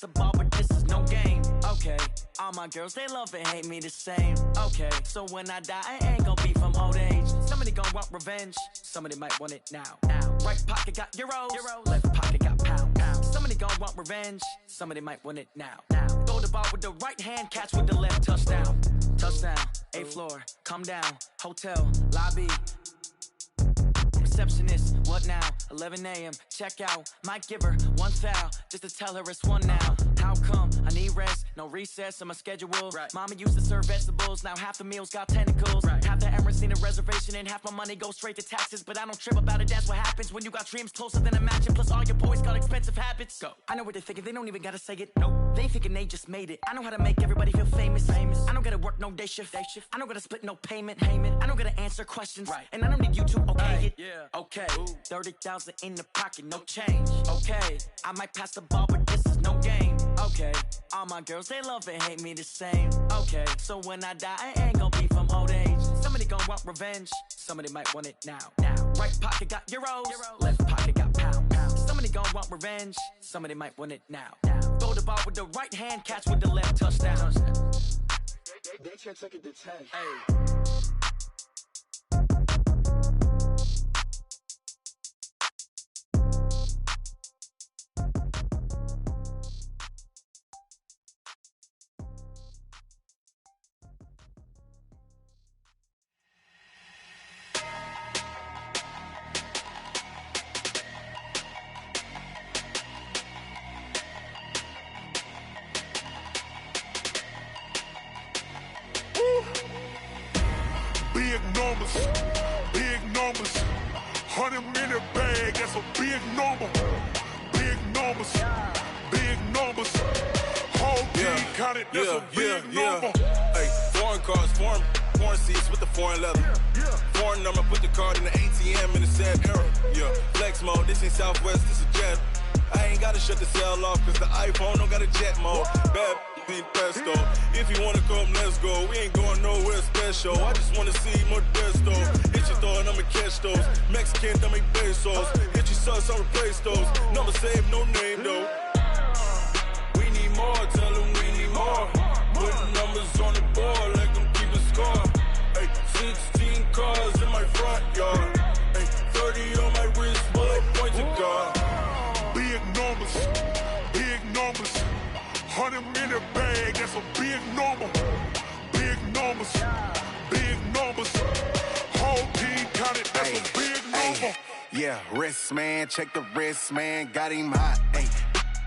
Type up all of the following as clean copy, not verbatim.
The ball, but this is no game. Okay, all my girls, they love and hate me the same. Okay, so when I die, I ain't gon' be from old age. Somebody gon' want revenge, somebody might want it now. Right pocket got euros, left pocket got pounds. Somebody gon' want revenge, somebody might want it now. Throw the ball with the right hand, catch with the left, touchdown. Touchdown, 8th floor, come down, hotel, lobby. Receptionist, what now? 11 a.m. check out. Might give her one foul just to tell her it's one now. How come? I need rest, no recess on my schedule. Right. Mama used to serve vegetables, now half the meals got tentacles. Right. Half the errands need a reservation and half my money goes straight to taxes. But I don't trip about it, that's what happens when you got dreams closer than a match. And plus all your boys got expensive habits. Go. I know what they're thinking, they don't even gotta say it. Nope. They thinking they just made it. I know how to make everybody feel famous. I don't gotta work no day shift. I don't gotta split no payment. I don't gotta answer questions. Right. And I don't need you to okay it. Yeah. Okay, 30,000 in the pocket, no change. Okay, I might pass the ball, but this is no game. Okay, all my girls, they love and hate me the same. Okay, so when I die, I ain't gon' be from old age. Somebody gon' want revenge, somebody might want it now. Right pocket got euros, left pocket got pounds. Somebody gon' want revenge, somebody might want it now. Throw the ball with the right hand, catch with the left, touchdown. They can't take it to 10. Hey. Big numbers, 100-minute bag, that's a big number. Big numbers, whole team counted, that's a big number. Hey, foreign cars, foreign seats with the foreign leather. Foreign number, put the card in the ATM in the sad era. Yeah, flex mode, this ain't Southwest, this a jet. I ain't gotta shut the cell off, cause the iPhone don't got a jet mode. Bad ain't pesto. If you wanna come, let's go. We ain't going nowhere special. I just wanna see Modesto. Hit your thought, I'ma catch those. Mexican, I make pesos. Hit your sus, I'll replace those. Number saved, no name though. We need more, tell them we need more. Putting numbers on the board like I'm keeping score. Hey, 16 cars in my front yard. Hey, 30 on my wrist, bullet point to God. Big numbers, 100-minute bag, that's a big number. Big numbers, whole team counted, that's a big number. Yeah, wrist man, check the wrist man, got him hot. Ay,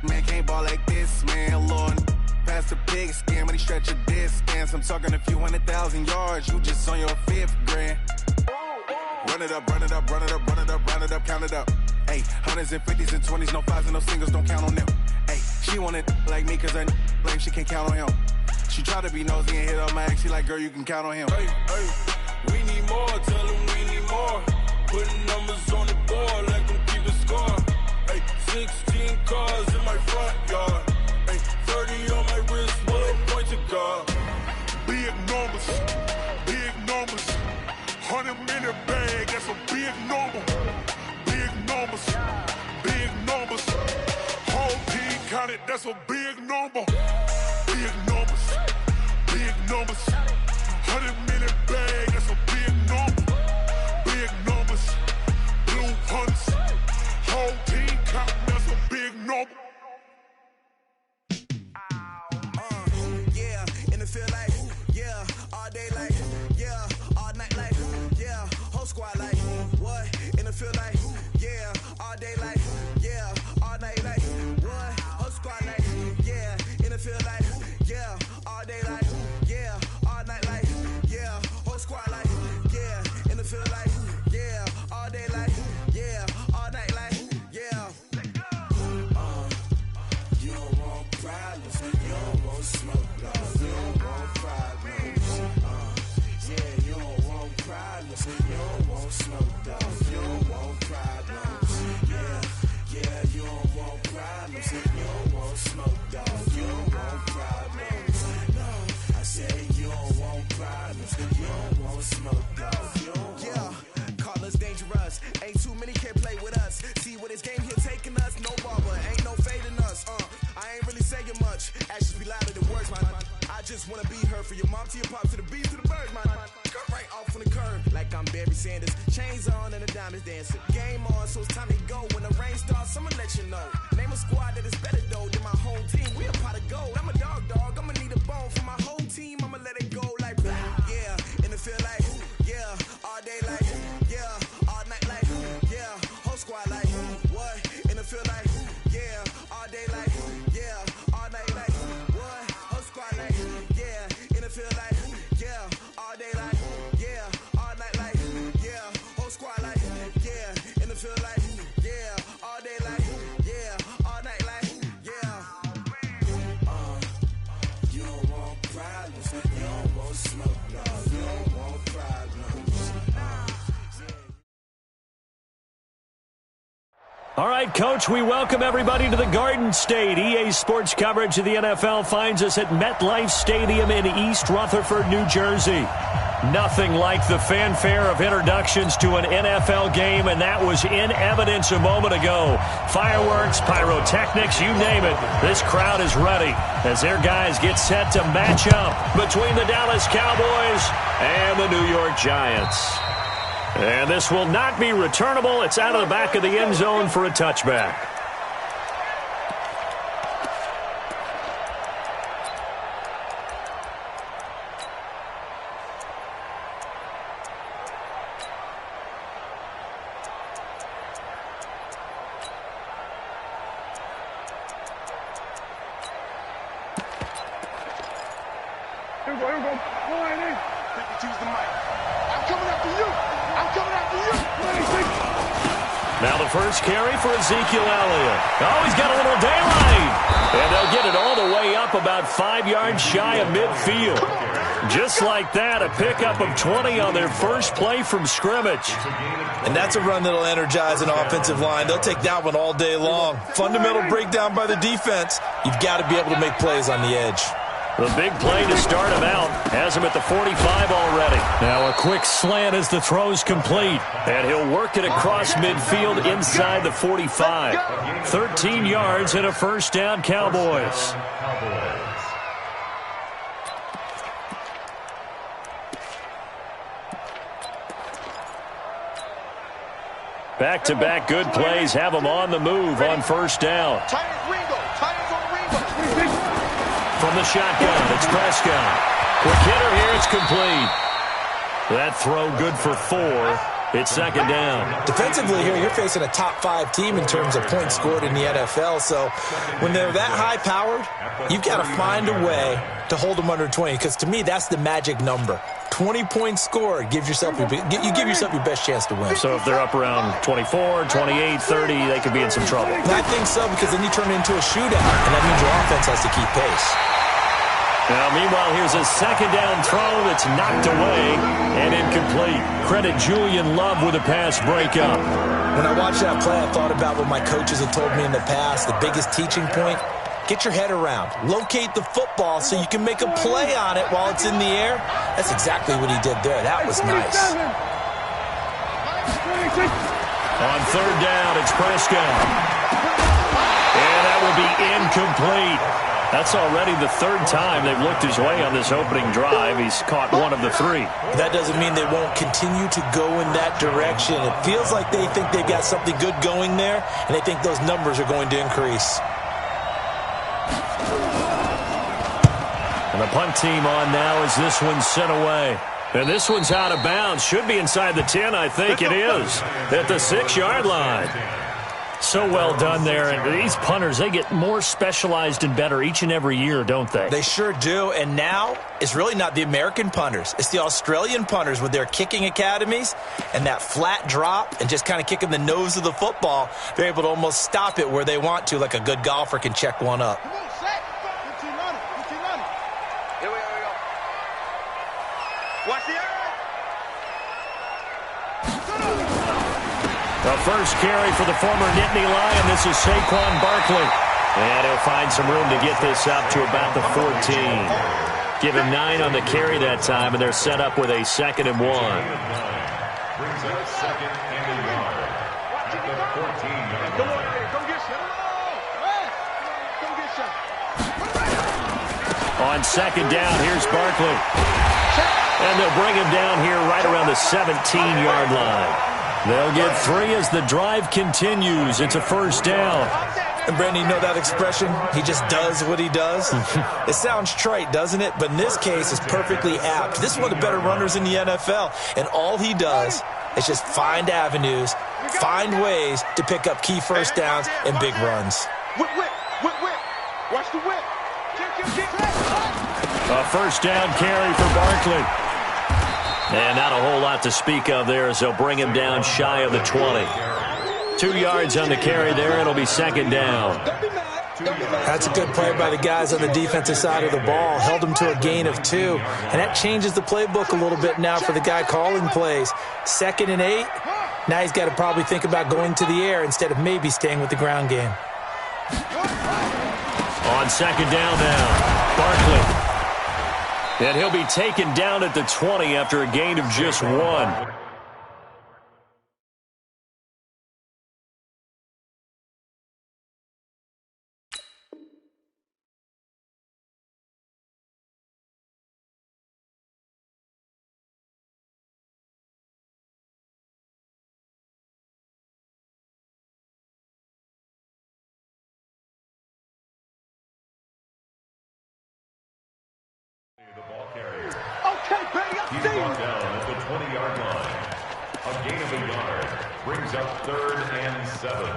man can't ball like this, man. Lord, past the pig skin, but he stretch a distance. I'm talking a few 100,000 yards, you just on your 5th grand. Run it up, count it up. Ay, hundreds and 50s and 20s, no 5s and no singles, don't count on them. Ay, she want it like me, cause her like she can't count on him. She try to be nosy and hit on my ex, she like, girl, you can count on him. Hey, we need more, tell them we need more. Putting numbers on the board like I'm keeping score. Hey, 16 cars in my front yard. Hey, 30 on my wrist, bullet point to God. Big numbers, 100-minute bag, that's a big number. Big numbers, whole team counted, that's a big number. Big numbers, 100-minute bag, that's a big number. Big numbers, blue hunts, whole team counting, that's a big number. Yeah, in the field like, yeah, all day like, yeah, all night like, yeah, whole squad like, what? In the field like, yeah, all day like, yeah, all night like, what? Whole squad like, yeah, in the field like, yeah, all day like, yeah, all night like, yeah, whole squad like, yeah, in the field like, yeah, all day like, yeah, all night like, yeah. You don't want problems, you don't want smoke, dog. You don't want problems. Yeah, you don't want problems, you don't want smoke, dog. You don't want problems. Yeah, you don't want problems, you don't want smoke, dog. You don't want problems. No, I said you don't want problems, you don't want smoke, dog. Yeah, call us dangerous. Ain't too many can play with us. See what this game here taking us. No barber, ain't no fading us. I ain't really saying saying much. Actions be louder than words, man. I just wanna be heard from your mom to your pop to the beat to the birds, man. Cut right off on the curb like I'm Barry Sanders. Chains on and the diamonds dancing. Game on, so it's time to go. When the rain starts, I'ma let you know. Name a squad that is better though than my home team. We a pot of gold. I'm a dog. I'ma need a bone for my whole team. I'ma let it go like yeah. And it feel like yeah. All day like yeah. All night like yeah. Whole squad like what? And it feel like yeah. All day like yeah. All night like what? Whole squad like yeah. And it feel like yeah. All day like yeah. All night like yeah. Whole squad like yeah. And it feel like yeah. All day like yeah. All night like yeah. You don't want problems. You don't want smoke. No. You don't want problems. All right, Coach, we welcome everybody to the Garden State. EA Sports coverage of the NFL finds us at MetLife Stadium in East Rutherford, New Jersey. Nothing like the fanfare of introductions to an NFL game, and that was in evidence a moment ago. Fireworks, pyrotechnics, you name it. This crowd is ready as their guys get set to match up between the Dallas Cowboys and the New York Giants. And this will not be returnable. It's out of the back of the end zone for a touchback. Here we go. Go right in. Choose the mic. I'm coming after you. Now the first carry for Ezekiel Elliott. Oh, he's got a little daylight. And they'll get it all the way up about 5 yards shy of midfield. Just like that, a pickup of 20 on their first play from scrimmage. And that's a run that'll energize an offensive line. They'll take that one all day long. Fundamental breakdown by the defense. You've got to be able to make plays on the edge. The big play to start him out has him at the 45 already. Now a quick slant as the throw's complete. And he'll work it across midfield inside the 45. 13 yards and a first down, Cowboys. Back-to-back good plays have them on the move on first down. From the shotgun, it's Prescott. Quick hitter here, it's complete. That throw good for 4. It's second down. Defensively here, you're facing a top 5 team in terms of points scored in the NFL. So when they're that high-powered, you've got to find a way to hold them under 20. Because to me, that's the magic number. 20 points scored gives yourself you give yourself your best chance to win. So if they're up around 24, 28, 30, they could be in some trouble. I think so, because then you turn it into a shootout, and that means your offense has to keep pace. Now, meanwhile, here's a second down throw that's knocked away and incomplete. Credit Julian Love with a pass breakup. When I watched that play, I thought about what my coaches had told me in the past. The biggest teaching point, get your head around. Locate the football so you can make a play on it while it's in the air. That's exactly what he did there. That was nice. On third down, it's Prescott. And that will be incomplete. That's already the third time they've looked his way on this opening drive. He's caught one of the 3. That doesn't mean they won't continue to go in that direction. It feels like they think they've got something good going there, and they think those numbers are going to increase. And the punt team on now as this one's sent away. And this one's out of bounds. Should be inside the 10, I think it is. At the 6-yard line. So well done there. And these punters, they get more specialized and better each and every year, don't they? They sure do. And now it's really not the American punters. It's the Australian punters with their kicking academies and that flat drop and just kind of kicking the nose of the football. They're able to almost stop it where they want to, like a good golfer can check one up. The first carry for the former Nittany Lion. This is Saquon Barkley. And he'll find some room to get this up to about the 14. Give him 9 on the carry that time, and they're set up with a 2nd and 1. Brings up 2nd and 1. At the 14-yard line. Come get some. On second down, here's Barkley. And they'll bring him down here right around the 17-yard line. They'll get 3 as the drive continues. It's a first down. And, Brandon, you know that expression? He just does what he does? It sounds trite, doesn't it? But in this case, it's perfectly apt. This is one of the better runners in the NFL. And all he does is just find avenues, find ways to pick up key first downs and big runs. Whip. Watch the whip. A first down carry for Barkley. And not a whole lot to speak of there as they'll bring him down shy of the 20. 2 yards on the carry there. It'll be second down. That's a good play by the guys on the defensive side of the ball. Held them to a gain of 2. And that changes the playbook a little bit now for the guy calling plays. 2nd and 8. Now he's got to probably think about going to the air instead of maybe staying with the ground game. On second down now, Barkley. And he'll be taken down at the 20 after a gain of just 1. He's brought down at the 20-yard line. A gain of a yard brings up 3rd and 7.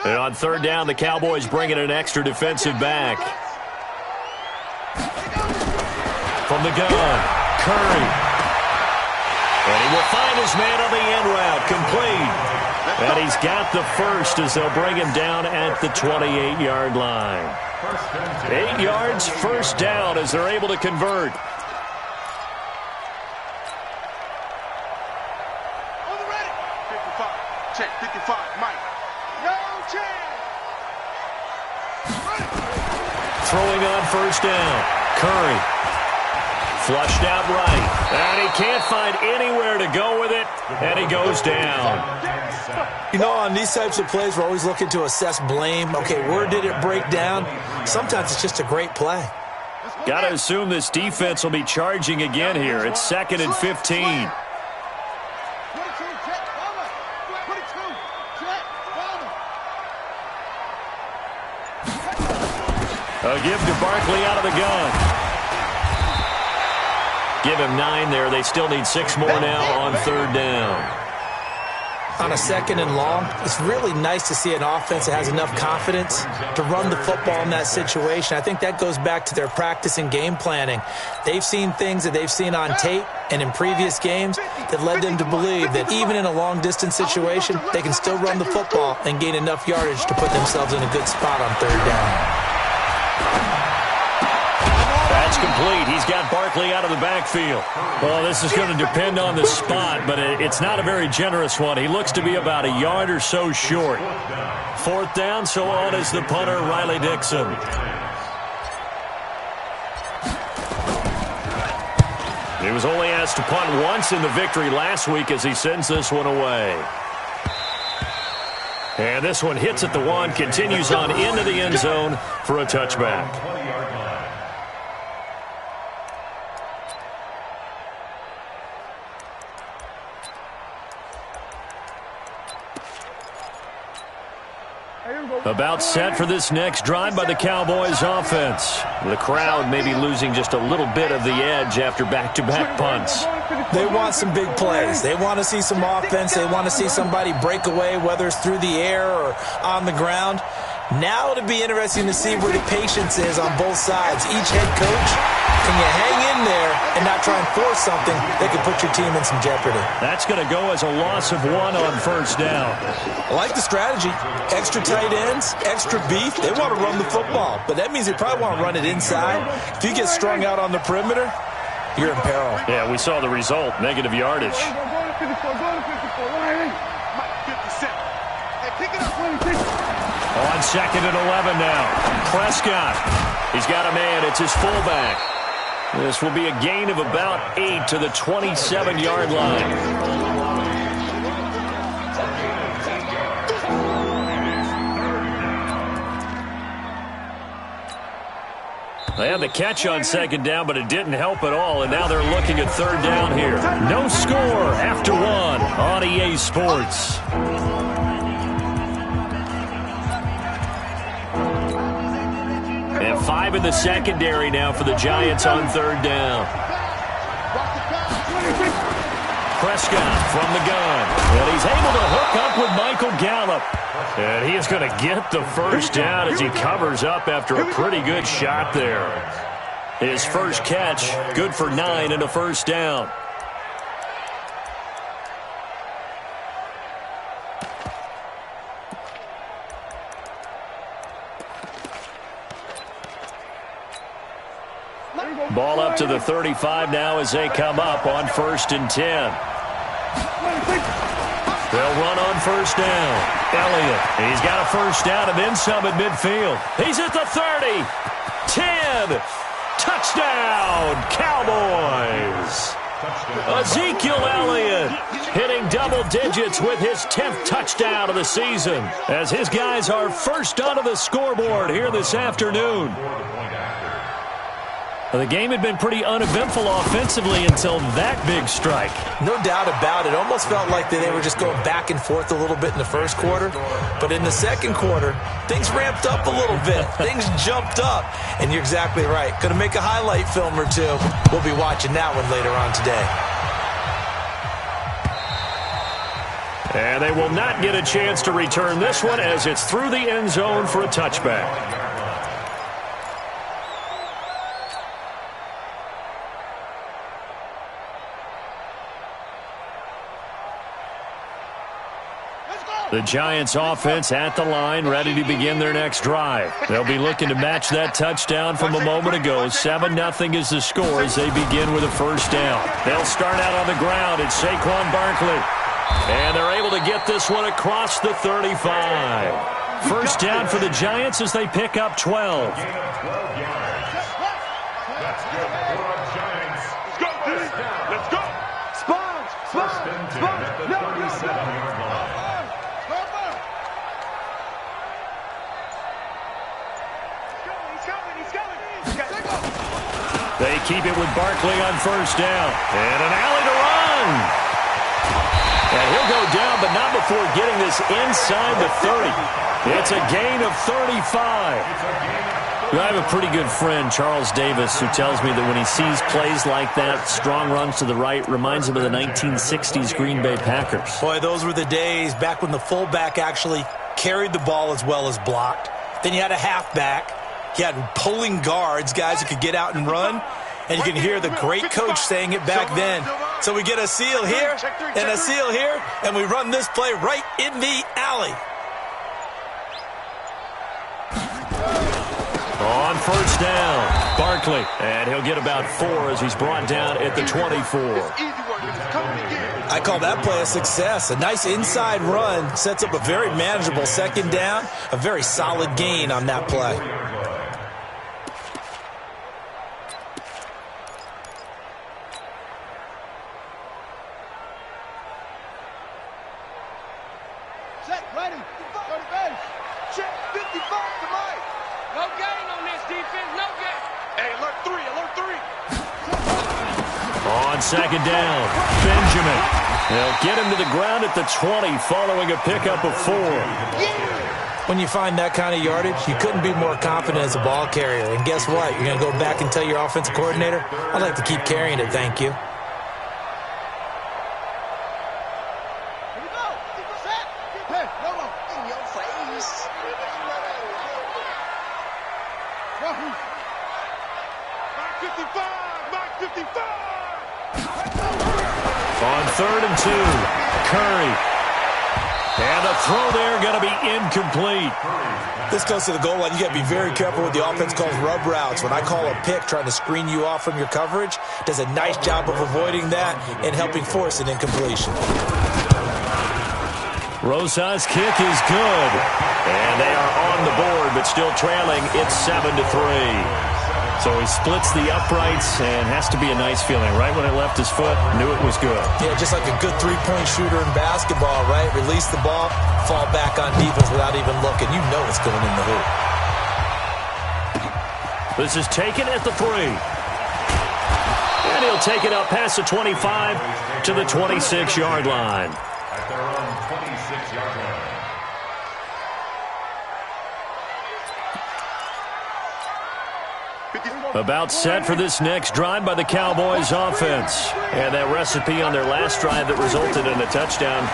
And on 3rd down, the Cowboys bring in an extra defensive back. From the gun, Curry. And he will find his man on the end route, complete. And he's got the first as they'll bring him down at the 28-yard line. 8 yards, first down as they're able to convert. On the ready. 55. Check. 55. Mike. No chance. Throwing on first down. Curry. Flushed out right. And he can't find anywhere to go with it. And he goes down. You know, on these types of plays, we're always looking to assess blame. Okay, where did it break down? Sometimes it's just a great play. Got to assume this defense will be charging again here. It's 2nd and 15. A give to Barkley out of the gun. Give him 9 there. They still need 6 more now on 3rd down. On a 2nd and long, it's really nice to see an offense that has enough confidence to run the football in that situation. I think that goes back to their practice and game planning. They've seen things that they've seen on tape and in previous games that led them to believe that even in a long-distance situation, they can still run the football and gain enough yardage to put themselves in a good spot on 3rd down. That's complete. He's got Barkley out of the backfield. Well, this is going to depend on the spot, but it's not a very generous one. He looks to be about a yard or so short. 4th down, so on is the punter, Riley Dixon. He was only asked to punt once in the victory last week as he sends this one away. And this one hits at the 1, continues on into the end zone for a touchback. About set for this next drive by the Cowboys offense. The crowd may be losing just a little bit of the edge after back-to-back punts. They want some big plays. They want to see some offense. They want to see somebody break away, whether it's through the air or on the ground. Now it'll be interesting to see where the patience is on both sides. Each head coach, can you hang in there and not try and force something that could put your team in some jeopardy? That's going to go as a loss of 1 on 1st down. I like the strategy. Extra tight ends, extra beef. They want to run the football, but that means they probably want to run it inside. If you get strung out on the perimeter, you're in peril. Yeah, we saw the result, negative yardage. On 2nd and 11 now. Prescott. He's got a man. It's his fullback. This will be a gain of about 8 to the 27-yard line. They had the catch on second down, but it didn't help at all, and now they're looking at third down here. No score after one on EA Sports. And 5 in the secondary now for the Giants on third down. Prescott from the gun. And he's able to hook up with Michael Gallup. And he is going to get the first down as he covers up after a pretty good shot there. His first catch, good for 9 and a first down. Ball up to the 35 now as they come up on 1st and 10. They'll run on first down. Elliott, he's got a first down and then some at midfield. He's at the 30. 10. Touchdown, Cowboys. Ezekiel Elliott hitting double digits with his 10th touchdown of the season as his guys are first onto the scoreboard here this afternoon. The game had been pretty uneventful offensively until that big strike. No doubt about it. Almost felt like they were just going back and forth a little bit in the first quarter. But in the second quarter, things ramped up a little bit. Things jumped up. And you're exactly right. Going to make a highlight film or two. We'll be watching that one later on today. And they will not get a chance to return this one as it's through the end zone for a touchback. The Giants offense at the line, ready to begin their next drive. They'll be looking to match that touchdown from a moment ago. 7-0 is the score as they begin with a first down. They'll start out on the ground. It's Saquon Barkley. And they're able to get this one across the 35. First down for the Giants as they pick up 12. Let's go, dude. Let's go. Sponge. No. They keep it with Barkley on first down. And an alley to run. And he'll go down, but not before getting this inside the 30. It's a gain of 35. I have a pretty good friend, Charles Davis, who tells me that when he sees plays like that, strong runs to the right, reminds him of the 1960s Green Bay Packers. Boy, those were the days back when the fullback actually carried the ball as well as blocked. Then you had a halfback. You had pulling guards, guys who could get out and run. And you can hear the great coach saying it back then. So we get a seal here and a seal here, and we run this play right in the alley. On first down, Barkley. And he'll get about 4 as he's brought down at the 24. I call that play a success. A nice inside run sets up a very manageable second down. A very solid gain on that play. Second down, Benjamin. They'll get him to the ground at the 20 following a pickup of 4. When you find that kind of yardage, you couldn't be more confident as a ball carrier. And guess what? You're going to go back and tell your offensive coordinator, I'd like to keep carrying it, thank you. On 3rd and 2, Curry. And the throw there going to be incomplete. This goes to the goal line. You got to be very careful with the offense calls rub routes. When I call a pick trying to screen you off from your coverage, does a nice job of avoiding that and helping force an incompletion. Rosa's kick is good. And they are on the board, but still trailing. It's 7-3. So he splits the uprights and has to be a nice feeling. Right when it left his foot, knew it was good. Yeah, just like a good three-point shooter in basketball, right? Release the ball, fall back on defense without even looking. You know it's going in the hoop. This is taken at the 3. And he'll take it up past the 25 to the 26-yard line. At their own 26-yard line. About set for this next drive by the Cowboys offense. And that recipe on their last drive that resulted in a touchdown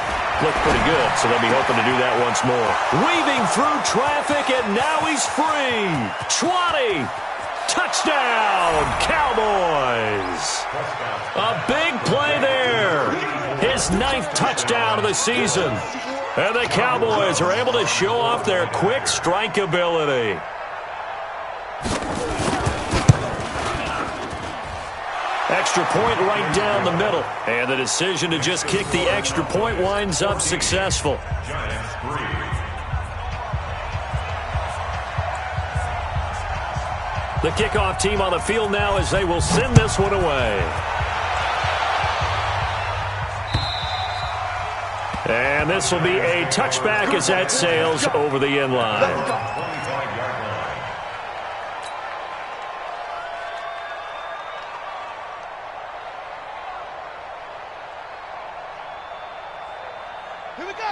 looked pretty good, so they'll be hoping to do that once more. Weaving through traffic, and now he's free. 20. Touchdown, Cowboys. A big play there. His 9th touchdown of the season. And the Cowboys are able to show off their quick strike ability. Extra point right down the middle. And the decision to just kick the extra point winds up successful. Giants 3. The kickoff team on the field now as they will send this one away. And this will be a touchback as that sails over the end line.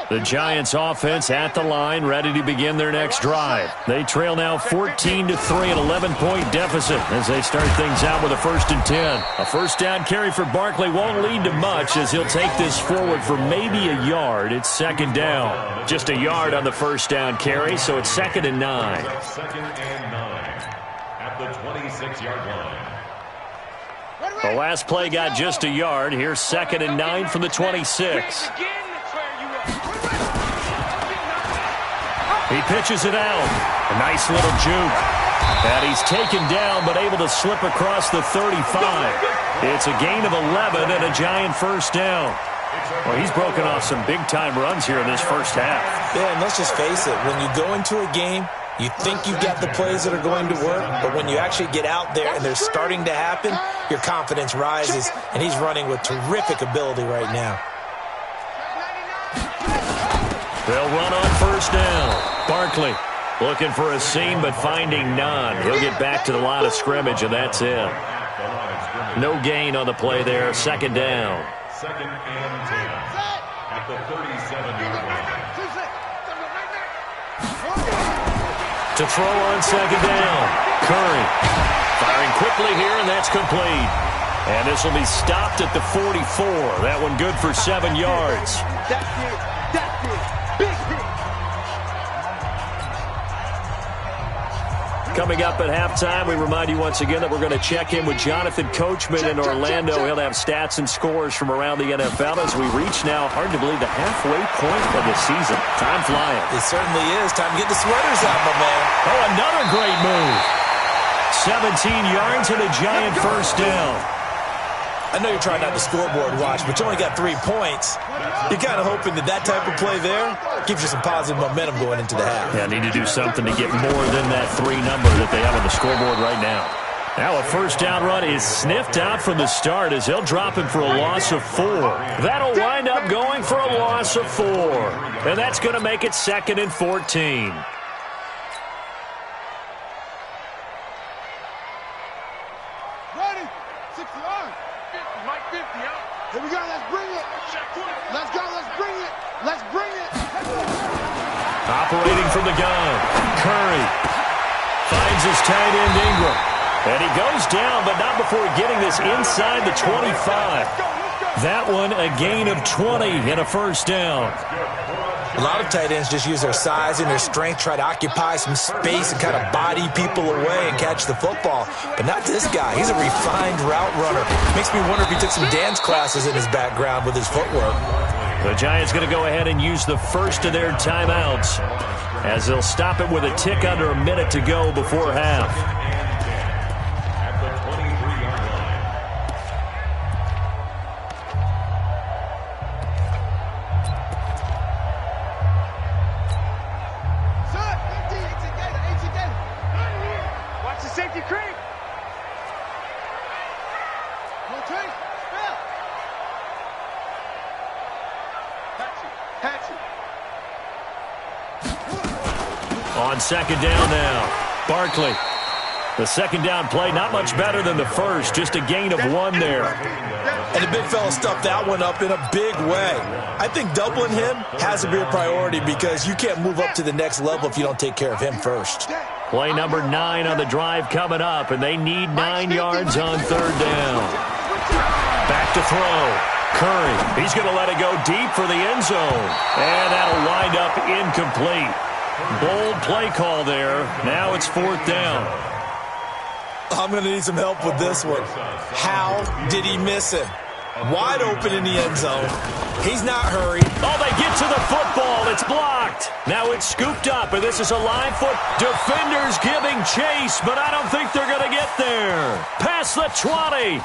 The Giants offense at the line, ready to begin their next drive. They trail now 14-3, an 11-point deficit as they start things out with a 1st and 10. A first down carry for Barkley won't lead to much as he'll take this forward for maybe a yard. It's 2nd down. Just a yard on the first down carry, so it's 2nd and 9. 2nd and 9 at the 26-yard line. The last play got just a yard. Here's 2nd and 9 from the 26. He pitches it out. A nice little juke. And he's taken down but able to slip across the 35. It's a gain of 11 and a Giant first down. Well, he's broken off some big-time runs here in this first half. Yeah, and let's just face it. When you go into a game, you think you've got the plays that are going to work, but when you actually get out there and they're starting to happen, your confidence rises, and he's running with terrific ability right now. They'll run on first down. Barkley looking for a seam but finding none. He'll get back to the line of scrimmage, and that's it. No gain on the play there. 2nd down. 2nd and 10 at the 37-yard line. To throw on 2nd down. Curry firing quickly here, and that's complete. And this will be stopped at the 44. That one good for 7 yards. That's it. That's it. Big hit. Coming up at halftime, we remind you once again that we're going to check in with Jonathan Coachman in Orlando. He'll have stats and scores from around the NFL as we reach now, hard to believe, the halfway point of the season. Time flying. It certainly is. Time to get the sweaters out, my man. Oh, another great move. 17 yards and a Giant first down. I know you're trying not to scoreboard watch, but you only got 3 points. You're kind of hoping that that type of play there gives you some positive momentum going into the half. Yeah, need to do something to get more than that 3 number that they have on the scoreboard right now. Now a first down run is sniffed out from the start as they'll drop him for a loss of 4. That'll wind up going for a loss of 4. And that's going to make it 2nd and 14. Ready? 60 yards. 50, Mike 50, Here we go. Let's bring it. Let's go. Let's bring it. Let's bring it. Operating from the gun. Curry finds his tight end Ingram. And he goes down, but not before getting this inside the 25. That one a gain of 20 and a first down. A lot of tight ends just use their size and their strength, try to occupy some space and kind of body people away and catch the football. But not this guy. He's a refined route runner. Makes me wonder if he took some dance classes in his background with his footwork. The Giants going to go ahead and use the first of their timeouts as they'll stop it with a tick under a minute to go before half. At the 23-yard line. Watch the safety creep. Rotate. Spell. Patch it. On second down now, Barkley The second down play, not much better than the first, just a gain of 1 there. And the big fella stuffed that one up in a big way. I think doubling him has to be a priority because you can't move up to the next level if you don't take care of him first. Play number 9 on the drive coming up, and they need 9 yards on third down. Back to throw. Curry, he's going to let it go deep for the end zone. And that'll wind up incomplete. Bold play call there. Now it's 4th down. I'm going to need some help with this one. How did he miss him? Wide open in the end zone. He's not hurried. Oh, they get to the football. It's blocked. Now it's scooped up, and this is a live foot. Defenders giving chase, but I don't think they're going to get there. Past the 20.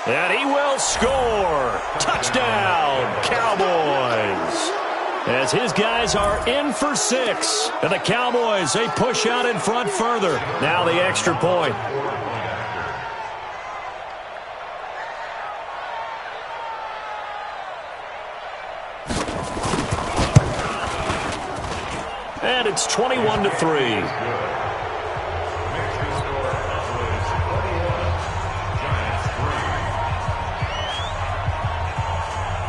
And he will score. Touchdown, Cowboys. As his guys are in for 6. And the Cowboys, they push out in front further. Now the extra point. And it's 21-3.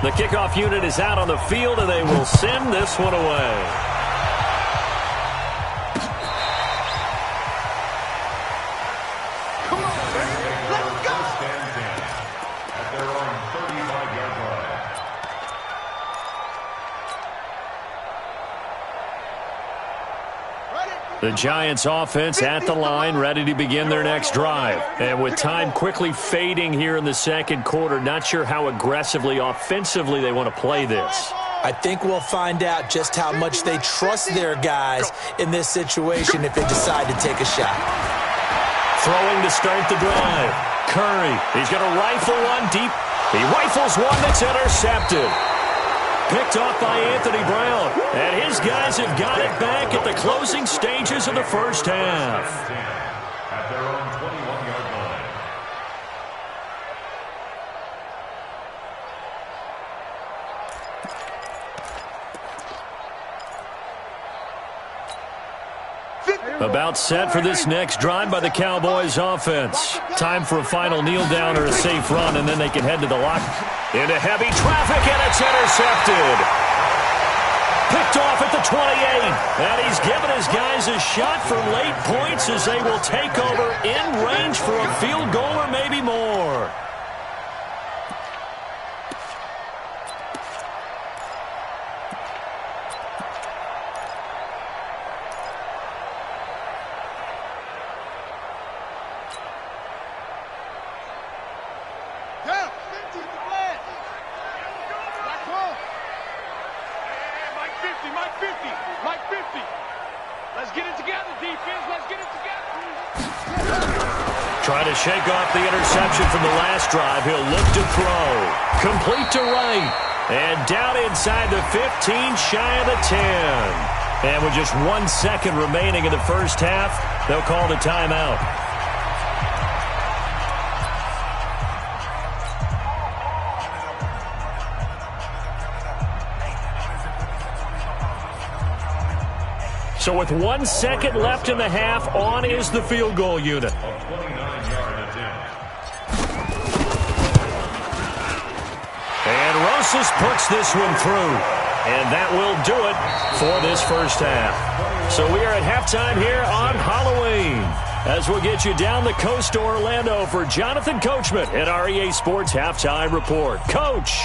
The kickoff unit is out on the field, and they will send this one away. Come on, baby. Let's go. At their own 35-yard line. The Giants offense at the line, ready to begin their next drive. And with time quickly fading here in the second quarter, not sure how aggressively, offensively they want to play this. I think we'll find out just how much they trust their guys in this situation if they decide to take a shot. Throwing to start the drive. Curry, he's going to rifle one deep. He rifles one that's intercepted. Picked off by Anthony Brown. And his guys have got it back at the closing stages of the first half. At their own 21-yard line. About set for this next drive by the Cowboys offense. Time for a final kneel down or a safe run, and then they can head to the lock. Into heavy traffic, and it's intercepted. Picked off at the 28. And he's given his guys a shot for late points as they will take over in range for a field goal or maybe more. Trying to shake off the interception from the last drive. He'll look to throw. Complete to right. And down inside the 15, shy of the 10. And with just 1 second remaining in the first half, they'll call the timeout. So with 1 second left in the half, on is the field goal unit. And Rosas puts this one through. And that will do it for this first half. So we are at halftime here on Halloween, as we'll get you down the coast to Orlando for Jonathan Coachman at our EA Sports Halftime Report. Coach.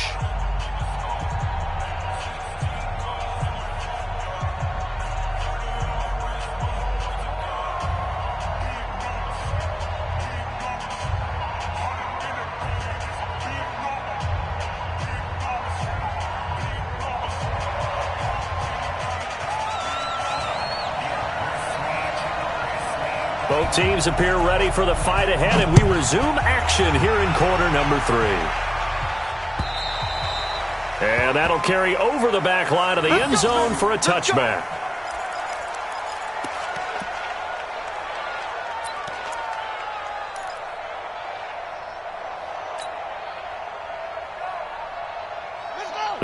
Both teams appear ready for the fight ahead, and we resume action here in quarter number 3. And that'll carry over the back line of the end zone for a touchback.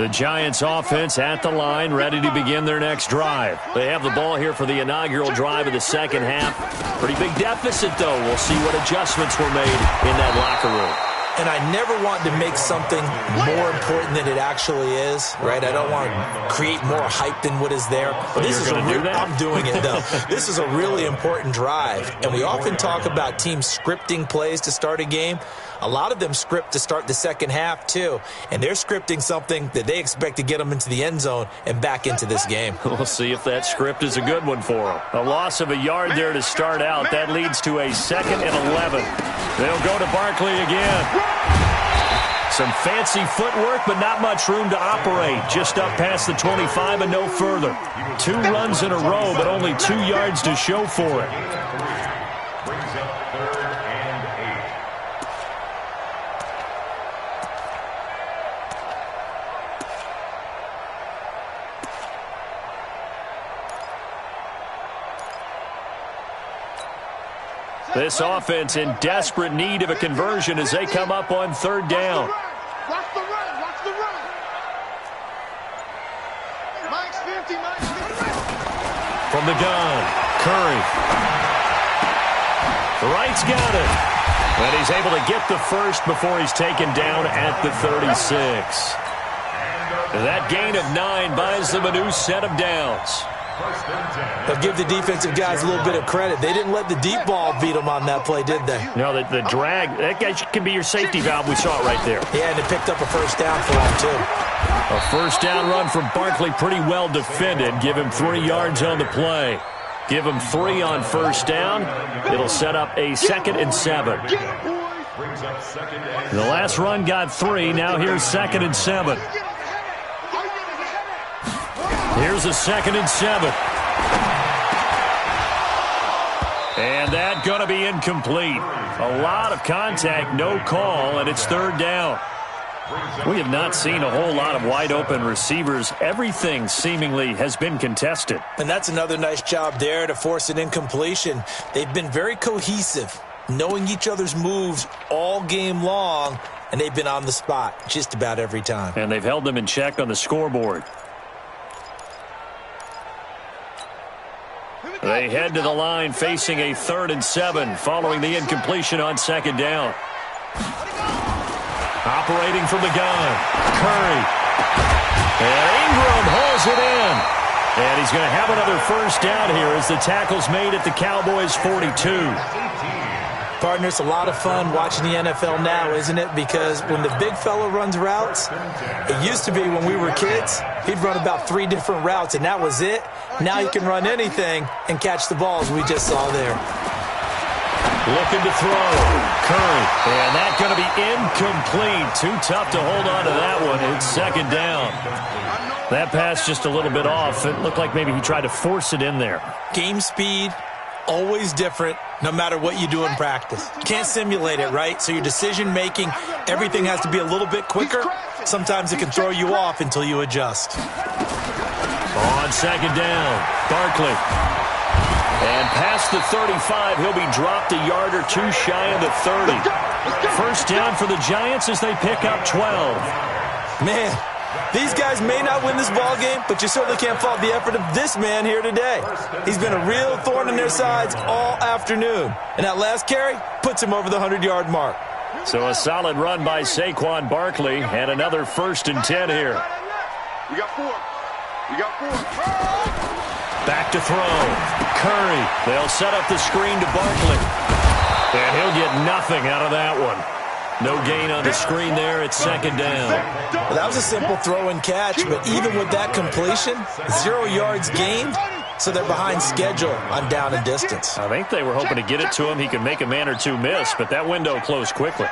The Giants offense at the line, ready to begin their next drive. They have the ball here for the inaugural drive of the second half. Pretty big deficit, though. We'll see what adjustments were made in that locker room. And I never want to make something more important than it actually is, right? I don't want to create more hype than what is there. But this is I'm doing it, though. This is a really important drive. And we often talk about teams scripting plays to start a game. A lot of them script to start the second half, too. And they're scripting something that they expect to get them into the end zone and back into this game. We'll see if that script is a good one for them. A loss of a yard there to start out. That leads to a 2nd and 11. They'll go to Barkley again. Some fancy footwork, but not much room to operate. Just up past the 25 and no further. 2 runs in a row, but only 2 yards to show for it. Brings up 3rd and 8. This offense in desperate need of a conversion as they come up on 3rd down. Watch the run. Watch the run. Mike's 50. Mike's 50. From the gun, Curry. Wright's got it. And he's able to get the first before he's taken down at the 36. That gain of 9 buys them a new set of downs. They'll give the defensive guys a little bit of credit. They didn't let the deep ball beat them on that play, did they? No, the drag, that guy can be your safety valve. We saw it right there. Yeah, and they picked up a first down for him, too. A first down run from Barkley, pretty well defended. Give him 3 yards on the play. Give him 3 on first down. It'll set up a 2nd and 7. The last run got 3. Now here's 2nd and 7. Here's a 2nd and 7. And that going to be incomplete. A lot of contact, no call, and it's 3rd down. We have not seen a whole lot of wide-open receivers. Everything seemingly has been contested. And that's another nice job there to force an incompletion. They've been very cohesive, knowing each other's moves all game long, and they've been on the spot just about every time. And they've held them in check on the scoreboard. They head to the line facing a 3rd and 7 following the incompletion on 2nd down. Operating from the gun, Curry. And Ingram hauls it in. And he's going to have another first down here as the tackle's made at the Cowboys' 42. Partner, it's a lot of fun watching the NFL now, isn't it? Because when the big fella runs routes, it used to be when we were kids, he'd run about 3 different routes, and that was it. Now he can run anything and catch the balls we just saw there. Looking to throw. Curry. And that's going to be incomplete. Too tough to hold on to that one. It's 2nd down. That pass just a little bit off. It looked like maybe he tried to force it in there. Game speed, always different, no matter what you do in practice. You can't simulate it, right? So your decision-making, everything has to be a little bit quicker. Sometimes it can throw you off until you adjust. On 2nd down, Barkley. And past the 35, he'll be dropped a yard or 2 shy of the 30. First down for the Giants as they pick up 12. Man, these guys may not win this ball game, but you certainly can't fault the effort of this man here today. He's been a real thorn in their sides all afternoon. And that last carry puts him over the 100-yard mark. So a solid run by Saquon Barkley and another 1st and 10 here. We got 4. We got 4. Back to throw. Curry. They'll set up the screen to Barkley. And he'll get nothing out of that one. No gain on the screen there. It's 2nd down. Well, that was a simple throw and catch, but even with that completion, 0 yards gained, so they're behind schedule on down and distance. I think they were hoping to get it to him. He could make a man or 2 miss, but that window closed quickly.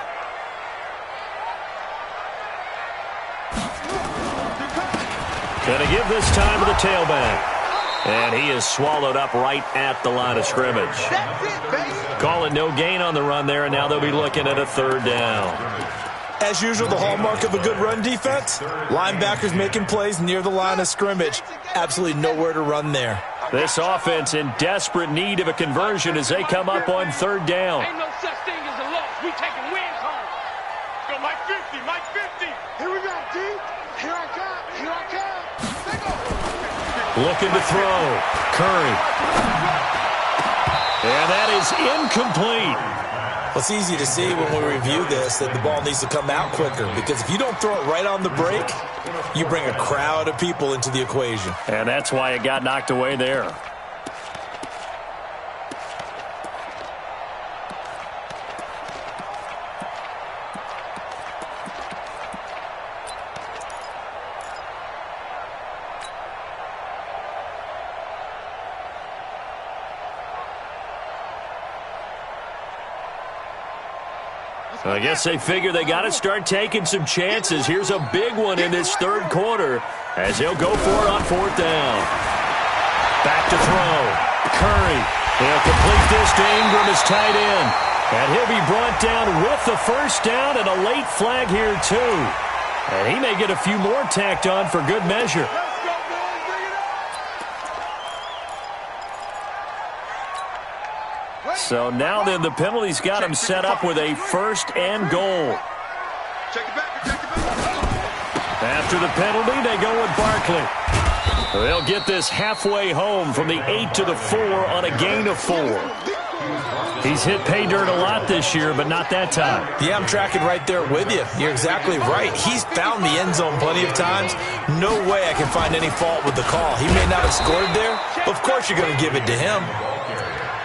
Gonna give this time to the tailback. And he is swallowed up right at the line of scrimmage. Call it no gain on the run there, and now they'll be looking at a 3rd down. As usual, the hallmark of a good run defense, linebackers making plays near the line of scrimmage. Absolutely nowhere to run there. This offense in desperate need of a conversion as they come up on 3rd down. Ain't no such thing as a loss. We taking wins home. Go Mike 50, Mike 50. Here we go, D. Here I come. Looking to throw. Curry. And that is incomplete. Well, it's easy to see when we review this that the ball needs to come out quicker, because if you don't throw it right on the break, you bring a crowd of people into the equation. And that's why it got knocked away there. I guess they figure they got to start taking some chances. Here's a big one in this third quarter as they'll go for it on fourth down. Back to throw. Curry. He'll complete this to Ingram, his tight end. And he'll be brought down with the first down and a late flag here too. And he may get a few more tacked on for good measure. So now then the penalty's got him set up with a first and goal. After the penalty, they go with Barkley. They'll get this halfway home from the 8 to the 4 on a gain of 4. He's hit pay dirt a lot this year, but not that time. Yeah, I'm tracking right there with you. You're exactly right. He's found the end zone plenty of times. No way I can find any fault with the call. He may not have scored there, but of course you're going to give it to him.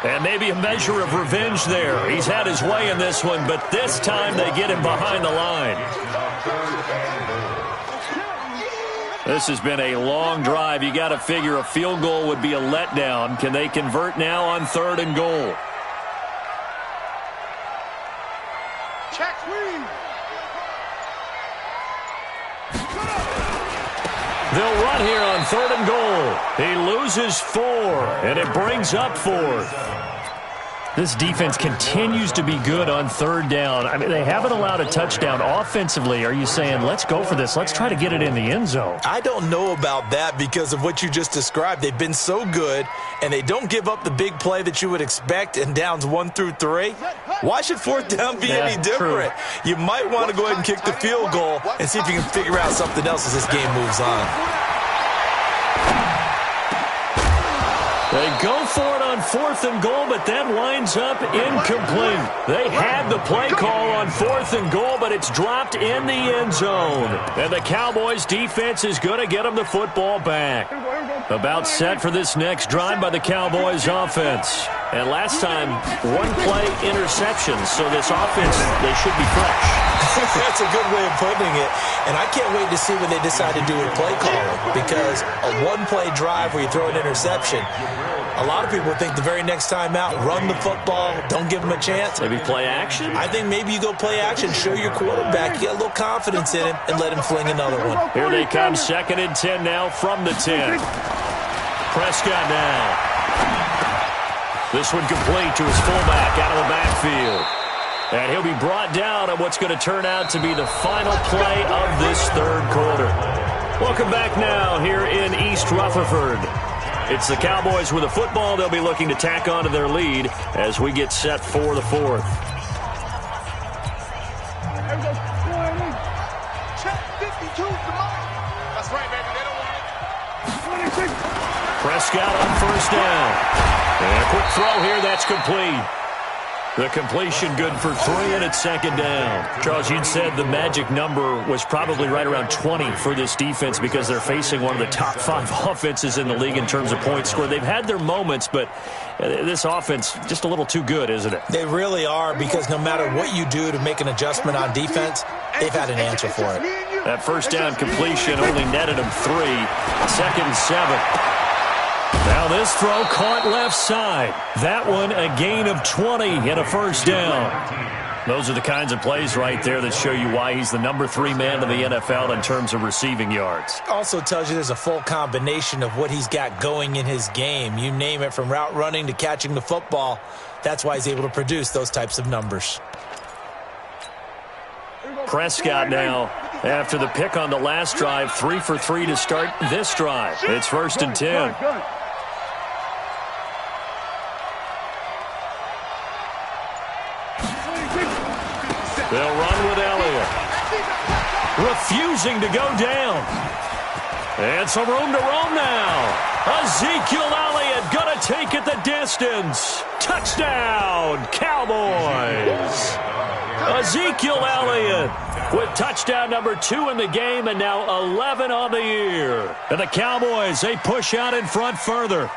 And maybe a measure of revenge there. He's had his way in this one, but this time they get him behind the line. This has been a long drive. You got to figure a field goal would be a letdown. Can they convert now on 3rd and goal? They'll run here on 3rd and goal. He loses 4, and it brings up 4th. This defense continues to be good on 3rd down. I mean, they haven't allowed a touchdown offensively. Are you saying, let's go for this? Let's try to get it in the end zone. I don't know about that because of what you just described. They've been so good, and they don't give up the big play that you would expect in downs 1 through 3. Why should 4th down be any different? True. You might want to go ahead and kick the field goal and see if you can figure out something else as this game moves on. They go for it on 4th and goal, but that winds up incomplete. They had the play call on 4th and goal, but it's dropped in the end zone. And the Cowboys defense is going to get them the football back. About set for this next drive by the Cowboys offense. And last time, 1-play interception, so this offense, they should be fresh. That's a good way of putting it. And I can't wait to see what they decide to do with play calling, because a 1-play drive where you throw an interception, a lot of people think the very next time out, run the football, don't give them a chance. Maybe play action? I think maybe you go play action, show your quarterback, you get a little confidence in him, and let him fling another one. Here they come, 2nd and 10 now from the 10. Prescott now. This one complete to his fullback out of the backfield. And he'll be brought down on what's going to turn out to be the final play of this 3rd quarter. Welcome back now here in East Rutherford. It's the Cowboys with a football. They'll be looking to tack on to their lead as we get set for the 4th. That's right, baby. They don't want it. Prescott on 1st down. And a quick throw here. That's complete. The completion good for 3, and it's 2nd down. Charles, you'd said the magic number was probably right around 20 for this defense because they're facing one of the top 5 offenses in the league in terms of points scored. They've had their moments, but this offense just a little too good, isn't it? They really are, because no matter what you do to make an adjustment on defense, they've had an answer for it. That 1st down completion only netted them 3. 2nd and 7. Now this throw caught left side. That one a gain of 20 and a 1st down. Those are the kinds of plays right there that show you why he's the number 3 man in the NFL in terms of receiving yards. Also tells you there's a full combination of what he's got going in his game. You name it, from route running to catching the football. That's why he's able to produce those types of numbers. Prescott now, after the pick on the last drive, 3 for 3 to start this drive. It's 1st and 10. They'll run with Elliott. Refusing to go down. And some room to roam now. Ezekiel Elliott going to take it the distance. Touchdown, Cowboys. Ezekiel Elliott with touchdown number 2 in the game and now 11 on the year. And the Cowboys, they push out in front further.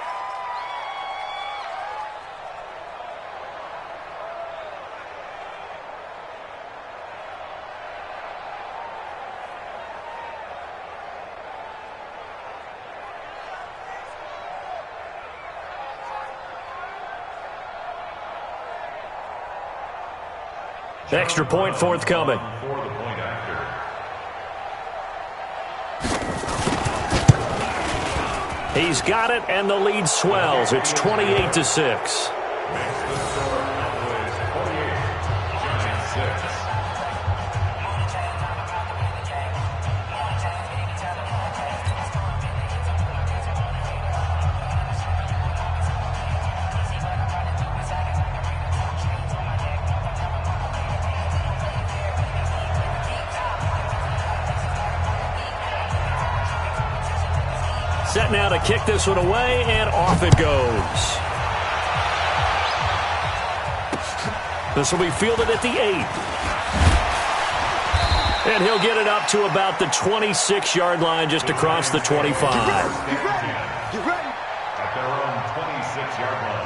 Extra point forthcoming. He's got it, and the lead swells. It's 28-6. Set now to kick this one away, and off it goes. This will be fielded at the 8. And he'll get it up to about the 26-yard line, just across the 25. Get ready. At their own 26-yard line.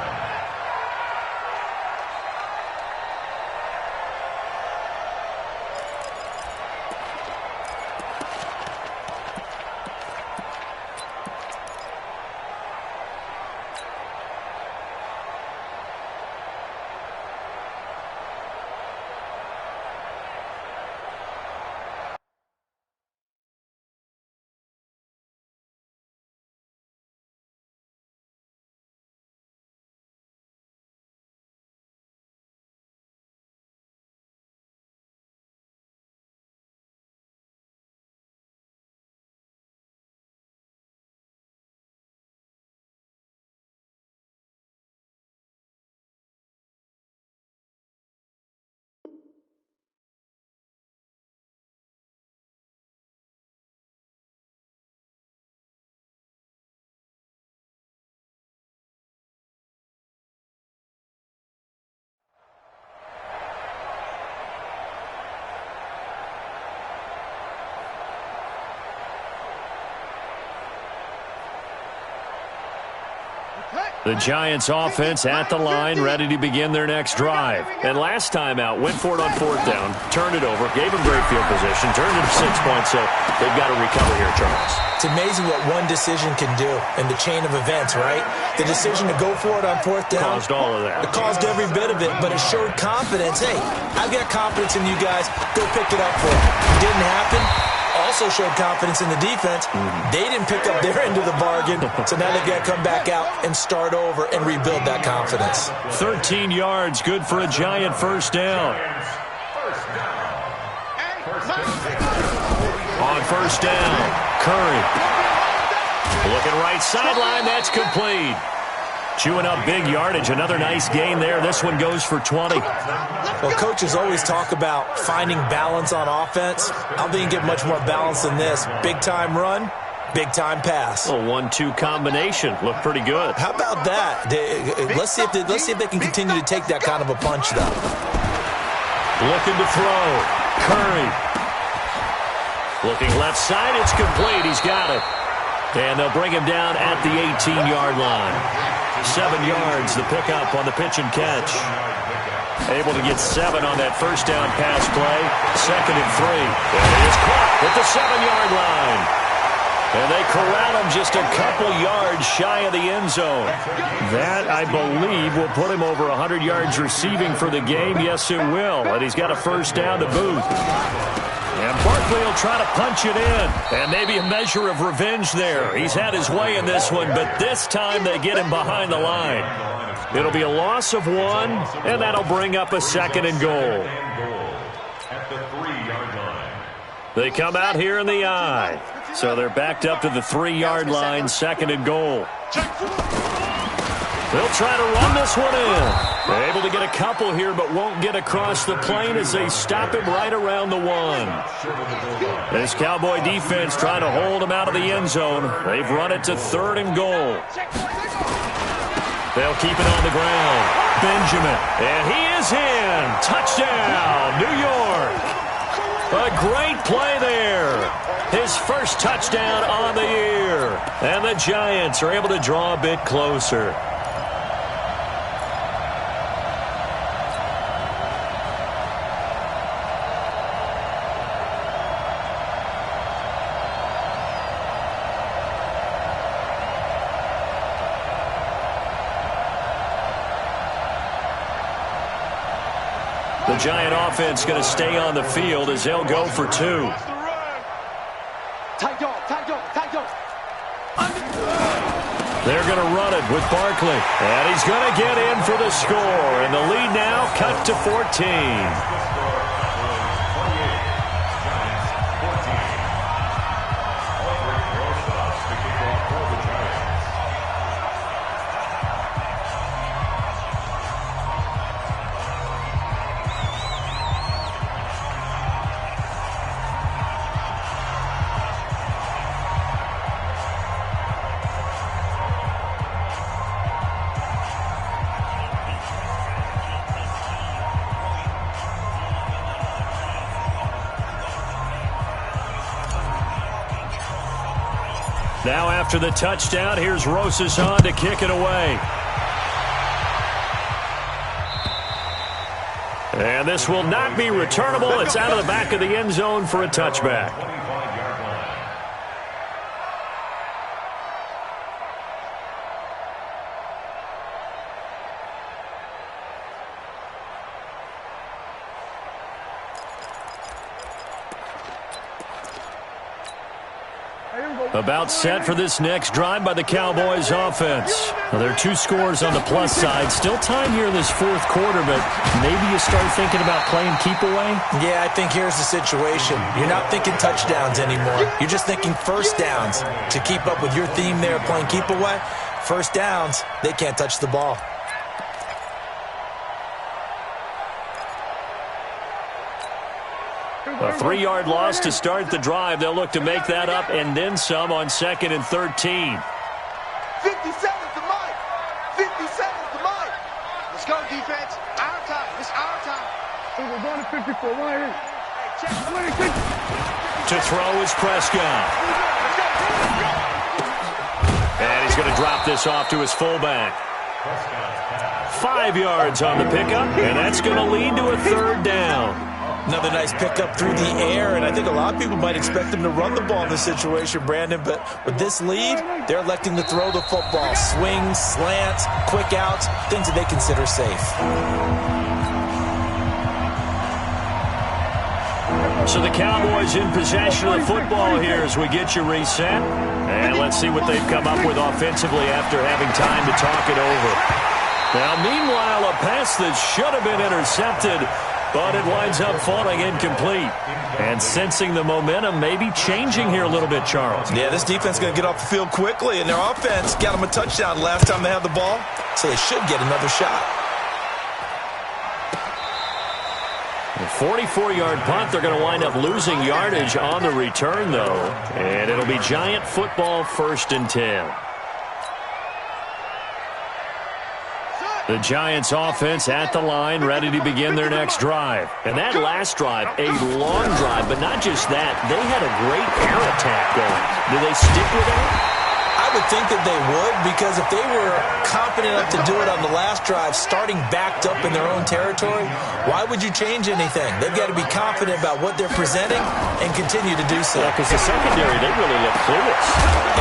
The Giants offense at the line, ready to begin their next drive. And last time out, went for it on 4th down, turned it over, gave them great field position, turned it 6 points, so they've got to recover here, Charles. It's amazing what one decision can do in the chain of events, right? The decision to go for it on 4th down. Caused all of that. It caused every bit of it, but it showed confidence. Hey, I've got confidence in you guys. Go pick it up for it. Didn't happen. Also showed confidence in the defense. They didn't pick up their end of the bargain, so now they've got to come back out and start over and rebuild that confidence. 13 yards, good for a Giant first down. On first down, Curry. Looking right sideline, that's complete. Chewing up big yardage, another nice gain there. This one goes for 20. Well, coaches always talk about finding balance on offense. I don't think you can get much more balance than this. Big-time run, big-time pass. A 1-2 combination. Looked pretty good. How about that? Let's see if they can continue to take that kind of a punch, though. Looking to throw. Curry. Looking left side, it's complete. He's got it. And they'll bring him down at the 18-yard line. 7 yards, the pickup on the pitch and catch. Able to get 7 on that first down pass play. 2nd and 3. And he is caught at the 7-yard line. And they corral him just a couple yards shy of the end zone. That, I believe, will put him over 100 yards receiving for the game. Yes, it will. And he's got a first down to boot. And Barkley will try to punch it in. And maybe a measure of revenge there. He's had his way in this one, but this time they get him behind the line. It'll be a loss of 1, and that'll bring up a 2nd and goal. At the 3-yard line. They come out here in the I. So they're backed up to the 3-yard line, 2nd and goal. They'll try to run this one in. They're able to get a couple here, but won't get across the plane as they stop him right around the 1. This Cowboy defense trying to hold him out of the end zone. They've run it to 3rd and goal. They'll keep it on the ground. Benjamin, and he is in. Touchdown, New York. A great play there. His first touchdown on the year. And the Giants are able to draw a bit closer. The Giant offense going to stay on the field as they'll go for 2. They're going to run it with Barkley. And he's going to get in for the score. And the lead now cut to 14. Now after the touchdown, here's Rosas to kick it away. And this will not be returnable. It's out of the back of the end zone for a touchback. About set for this next drive by the Cowboys offense. Well, there are 2 scores on the plus side. Still time here in this 4th quarter, but maybe you start thinking about playing keep away? Yeah, I think here's the situation. You're not thinking touchdowns anymore. You're just thinking first downs. To keep up with your theme there, playing keep away, first downs, they can't touch the ball. A 3-yard loss to start the drive. They'll look to make that up and then some on 2nd and 13. 57 to Mike. 57 to Mike. Let's go, defense. Our time. It's our time. We're going to 54. Right here. To throw is Prescott. And he's going to drop this off to his fullback. 5 yards on the pickup, and that's going to lead to a 3rd down. Another nice pickup through the air, and I think a lot of people might expect them to run the ball in this situation, Brandon, but with this lead, they're electing to throw the football. Swings, slants, quick outs, things that they consider safe. So the Cowboys in possession of the football here as we get you reset. And let's see what they've come up with offensively after having time to talk it over. Now, meanwhile, a pass that should have been intercepted, but it winds up falling incomplete. And sensing the momentum maybe changing here a little bit, Charles. Yeah, this defense is going to get off the field quickly, and their offense got them a touchdown last time they had the ball, so they should get another shot. A 44-yard punt. They're going to wind up losing yardage on the return, though. And it'll be Giant football, 1st and 10. The Giants offense at the line, ready to begin their next drive. And that last drive, a long drive, but not just that. They had a great air attack going. Do they stick with that? I would think that they would, because if they were confident enough to do it on the last drive, starting backed up in their own territory, why would you change anything? They've got to be confident about what they're presenting and continue to do so. Yeah, because the secondary, they really look clueless.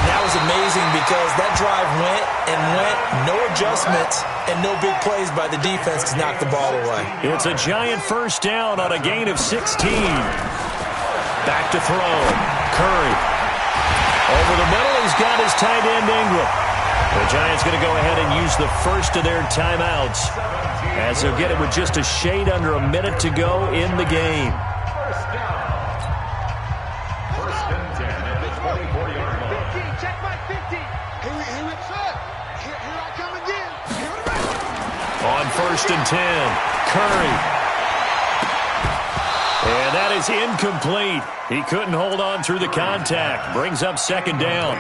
And that was amazing because that drive went and went, no adjustments, and no big plays by the defense to knock the ball away. It's a Giant 1st down on a gain of 16. Back to throw. Curry. Over the middle, he's got his tight end, Ingram. The Giants going to go ahead and use the first of their timeouts as they'll get it with just a shade under a minute to go in the game. First down. 1st and 10 at the 24-yard line. 15, check my 15. Here I come again. Here on 1st and 10. Curry. And that is incomplete. He couldn't hold on through the contact. Brings up 2nd down.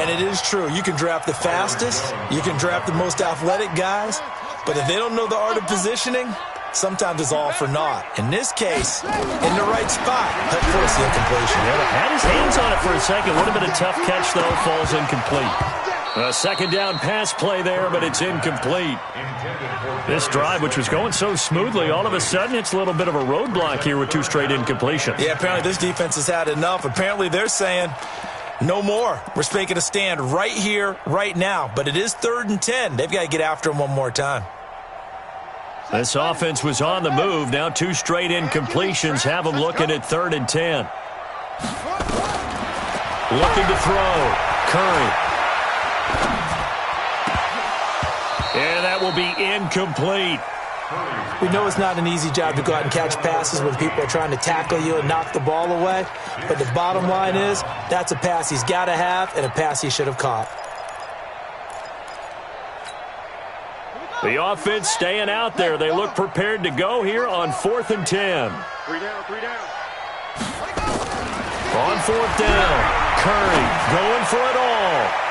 And it is true. You can draft the fastest. You can draft the most athletic guys. But if they don't know the art of positioning, sometimes it's all for naught. In this case, in the right spot, that forced the incompletion. Yeah, had his hands on it for a second. Would have been a tough catch, though. Falls incomplete. A 2nd down pass play there, but it's incomplete. This drive, which was going so smoothly, all of a sudden it's a little bit of a roadblock here with 2 straight incompletions. Yeah, apparently this defense has had enough. Apparently they're saying, no more. We're making a stand right here, right now. But it is 3rd and 10. They've got to get after him one more time. This offense was on the move. Now 2 straight incompletions have them looking at 3rd and 10. Looking to throw. Curry. And that will be incomplete. We know it's not an easy job to go out and catch passes when people are trying to tackle you and knock the ball away. But the bottom line is, that's a pass he's got to have and a pass he should have caught. The offense staying out there. They look prepared to go here on 4th and 10. 3 down, 3 down. On 4th down, Curry going for it all.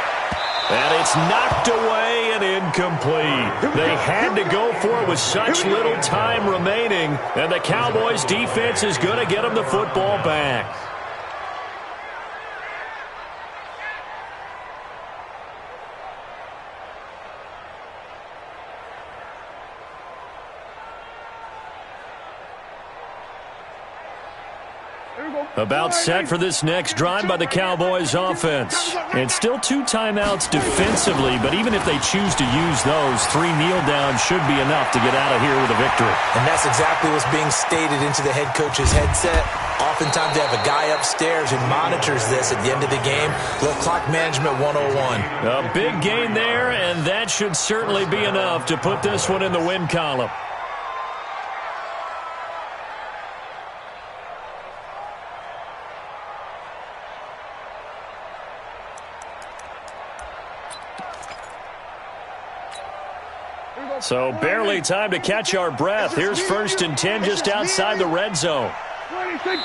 And it's knocked away and incomplete. They had to go for it with such little time remaining, and the Cowboys' defense is going to get them the football back. About set for this next drive by the Cowboys offense. And still 2 timeouts defensively, but even if they choose to use those, 3 kneel downs should be enough to get out of here with a victory. And that's exactly what's being stated into the head coach's headset. Oftentimes they have a guy upstairs who monitors this at the end of the game. Little clock management 101. A big gain there, and that should certainly be enough to put this one in the win column. So barely time to catch our breath. Here's 1st and 10 just outside the red zone.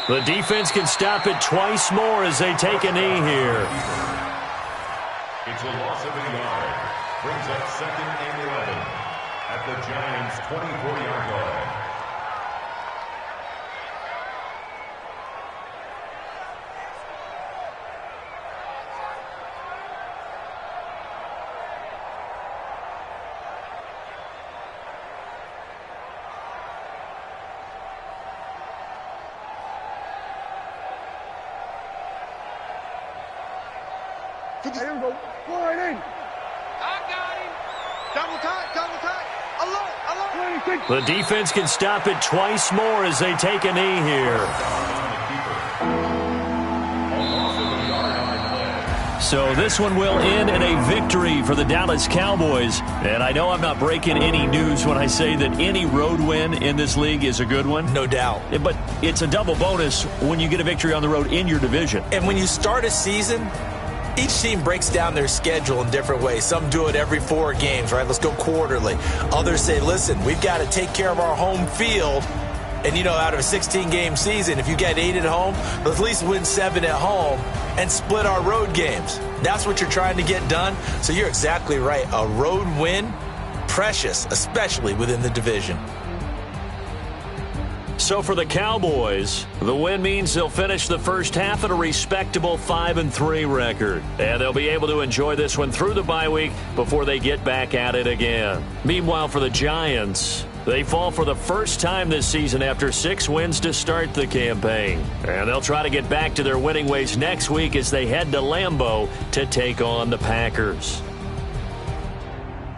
The defense can stop it twice more as they take a knee here. It's a loss of a yard. Brings up 2nd and 11 at the Giants' 24-yard line. Here we go. Go right in. I got him. Double tight, double tight. Alert, alert. The defense can stop it twice more as they take a knee here. So this one will end in a victory for the Dallas Cowboys. And I know I'm not breaking any news when I say that any road win in this league is a good one. No doubt. But it's a double bonus when you get a victory on the road in your division. And when you start a season, each team breaks down their schedule in different ways. Some do it every 4 games, right? Let's go quarterly. Others say, listen, we've got to take care of our home field. And, you know, out of a 16-game season, if you get 8 at home, let's at least win 7 at home and split our road games. That's what you're trying to get done. So you're exactly right. A road win, precious, especially within the division. So for the Cowboys, the win means they'll finish the first half at a respectable 5-3 record. And they'll be able to enjoy this one through the bye week before they get back at it again. Meanwhile, for the Giants, they fall for the first time this season after 6 wins to start the campaign. And they'll try to get back to their winning ways next week as they head to Lambeau to take on the Packers.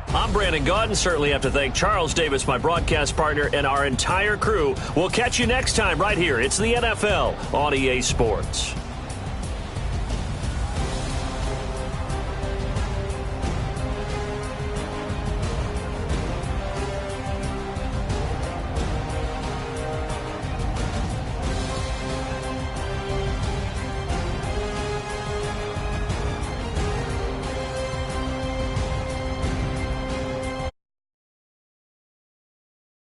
I'm Brandon Gaudin. Certainly have to thank Charles Davis, my broadcast partner, and our entire crew. We'll catch you next time right here. It's the NFL on EA Sports.